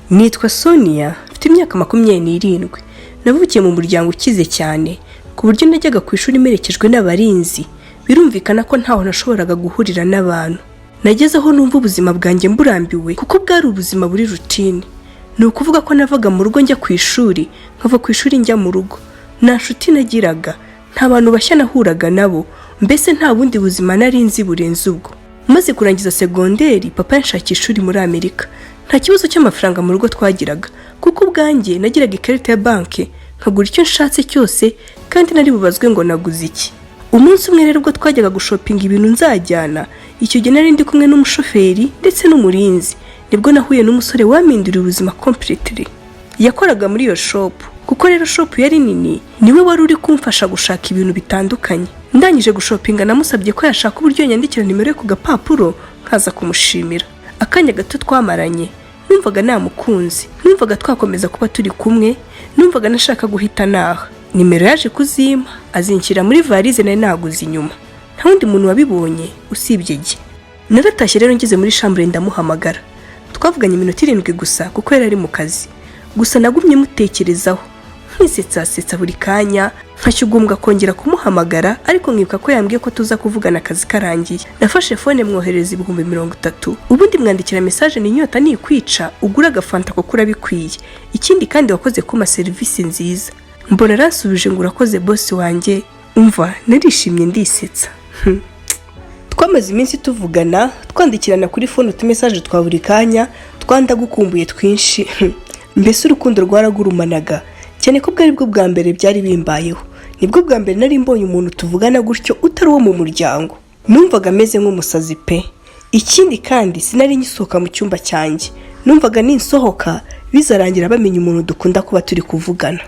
Nitwa Sonia, mfite imyaka 27. Navukiye mu muryango ukize cyane, ku buryo najyaga ku ishuri merekejwe n'abarinzi. Birumvikana ko ntaho nashoboraga guhurira n'abantu. Nageze aho numva ubuzima bwanjye mburambiwe kuko bwari ubuzima buri routine. Ni ukuvuga ko navaga mu rugo njya ku ishuri, nkava ku ishuri njya mu rugo. Nta nshuti nagiraga, nta bantu bashya nahuraga nabo, mbese nta bundi buzima nari nzi burenze ubwo. Maze kurangiza segonderi, papa yanshakira ishuri muri Amerika. Nta kibazo cy'amafaranga mu rugo twagiraga, kuko ubwanjye nagiraga ikarita ya banki, nkagura icyo nshatse cyose kandi nari bubazwe ngo naguze iki. Umunsi umwe rero ubwo twajyaga gushopinga ibintu nzajyana, icyo gihe nari ndi kumwe n'umushoferi ndetse n'umurinzi, nibwo nahuye n'umusore waminduriye ubuzima completely. Yakoraga muri iyo shop, kuko rero shop yari nini, niwe wari uri kumfasha gushaka ibintu bitandukanye. Ndangije gushopinga namusabye ko yashaka uburyo yanyandikira nimero ye ku gapapuro nkaza kumushimira. Akanya gato twamaranye, numvaga namukunze, numvaga twakomeza kuba turi kumwe, numvaga nashaka guhita naha. Nimero yaje kuzima, azinshyira muri valize nari naguze inyuma. Nta wundi muntu wabibonye usibye jye. Naratashye rero ngeze muri chambre ndamuhamagara. Twavuganye iminota 7 gusa kuko yari ari mu kazi. Gusa nagumye mutekerezaho, nkisetsa buri kanya, nkashyugumbwa kongera kumuhamagara, ariko nkibuka ko yambwiye ko tuza kuvugana akazi karangiye. Nafashe phone mwohereza 30,000, ubundi mwandikira message ni inyota ni kwica, ugura agafanta ko kurabikwiye. Ikindi kandi wakoze kuma service nziza. Mbona rasubije ngo urakoze boss wanjye. Umva narishimye ndisetsa. Twamaze iminsi tuvugana, twandikirana kuri phone utumessage twa buri kanya, twandagukumbuye twinshi. Mbese urukundo rwaragurumanaga, cyane ko bwari bwo bwa mbere byari bimbayeho. Nibwo bwa mbere nari mbonye umuntu tuvugana gutyo utari wo mu muryango. Numvaga meze nk'umusazi pe. Ikindi kandi sinari ngisohoka mu cyumba cyanjye. Numvaga ninsohoka bizarangira bamenye umuntu dukunda kuba turi kuvugana.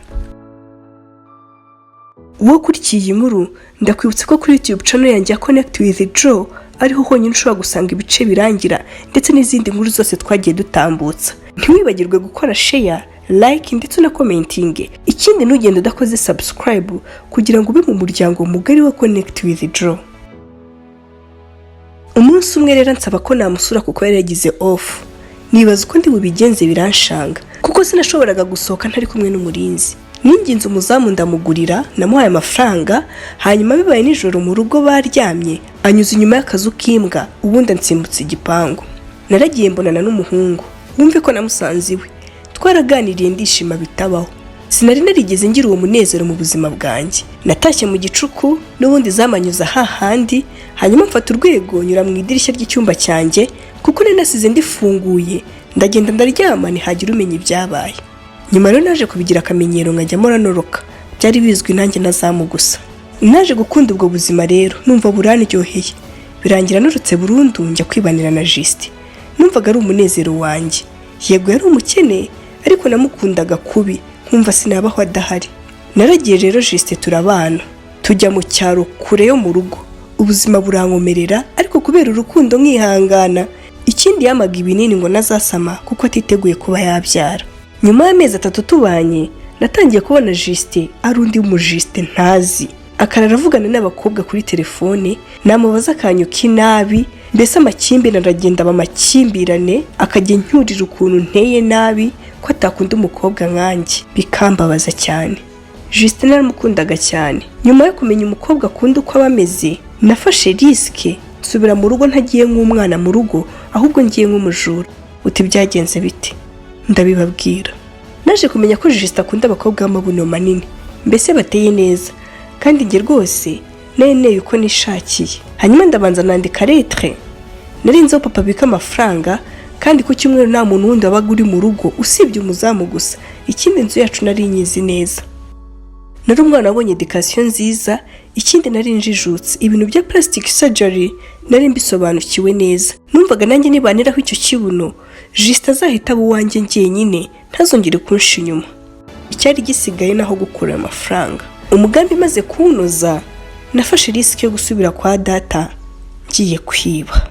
Wakurikiye inkuru, ndakwibutsa ko kuri YouTube channel yanjye ya Connect with Joe ariho honyine ushobora gusanga ibice birangira ndetse n'izindi nkuru zose twagiye dutambutsa. Ntiwibagirwe gukora share, like ndetse na commenting. Ikindi ntugende udakoze subscribe kugira ngo ube mu muryango mugari wa Connect with Joe. Umunsi umwe rero nsaba ko namusura kuko yari yagize off. Nibaza uko ndi bubigenze biranshanga, kuko sinashoboraga gusohoka ntari kumwe n'umurinzi. Ninginze umuzamu ndamugurira, namuhaye amafaranga, hanyuma bibaye nijoro mu rugo baryamye, anyuze inyuma y'akazu k'imbwa, ubundi nsimbutse igipangu. Naragiye mbonana n'umuhungu, wumve ko namusanze iwe. Twaraganiriye ndishima bitabaho. Sinari narigeze ngira uwo munezero mu buzima bwanjye. Natashye mu gicuku n'ubundi zamanyuza hahandi, hanyuma mfata urwego nyura mu idirishya ry'icyumba cyanjye, kuko nari nasize ndifunguye, ndagenda ndaryama ntihagira umenya ibyabaye. Nyuma rero naje kubigira akamenyero nkajya moranoroka, byari bizwi nanjye nazamu gusa. Naje gukunda ubwo buzima rero, numva buraniryoheye. Birangira narutse burundu njya kwibanira na Juste. Numvaga ari umunezero wanjye. Yego yari umukene, ariko namukundaga kubi, nkumva sinabaho adahari. Naragiye rero Juste turabana, tujya mu cyaro kure yo mu rugo. Ubuzima burankomerera, ariko kubera urukundo nkihangana. Ikindi yamaga ibinini ngo nazasama kuko atiteguye kuba yabyara. Nyuma y'amezi 3 tubanye, natangiye kubona Juste ari undi Juste ntazi. Akarara avugana n'abakobwa kuri telefone, namubaza akanyu k'inabi, mbese amakimbirane aragenda bamakimbirane, akajya ncyurira ukuntu nteye nabi ko atakunda umukobwa nkanjye. Bikambabaza cyane. Juste naramukundaga cyane. Nyuma yo kumenya umukobwa akunda uko abameze, nafashe riske nsubira mu rugo ntagiye nk'umwana mu rugo, ahubwo ngiye nk'umujura. Uti byagenze bite? Ndabibabwira. Naje kumenya ko Juste akunda abakobwa b'amabuno manini, mbese bateye neza, kandi nge rwose nene uko nishakiye. Hanyuma ndabanza nandika lettre. Nari nzo papa bika amafaranga, kandi ku cyumweru nta muntu wundi wabaga uri mu rugo usibye umuzamu gusa. Ikindi nzu yacu nari nyizi neza. Nari umwana wabonye education nziza, ikindi nari njijutse. Ibintu bya plastic surgery nari mbisobanukiwe neza. Numvaga nanjye nibaniraho icyo kibuno, Juste azahita abo wanjye njyenyine, ntazongere kunsha inyuma. Icyari gisigaye naho gukura amafaranga. Umugambi maze kunoza, nafashe risk yo gusubira kwa data ngiye kwiba.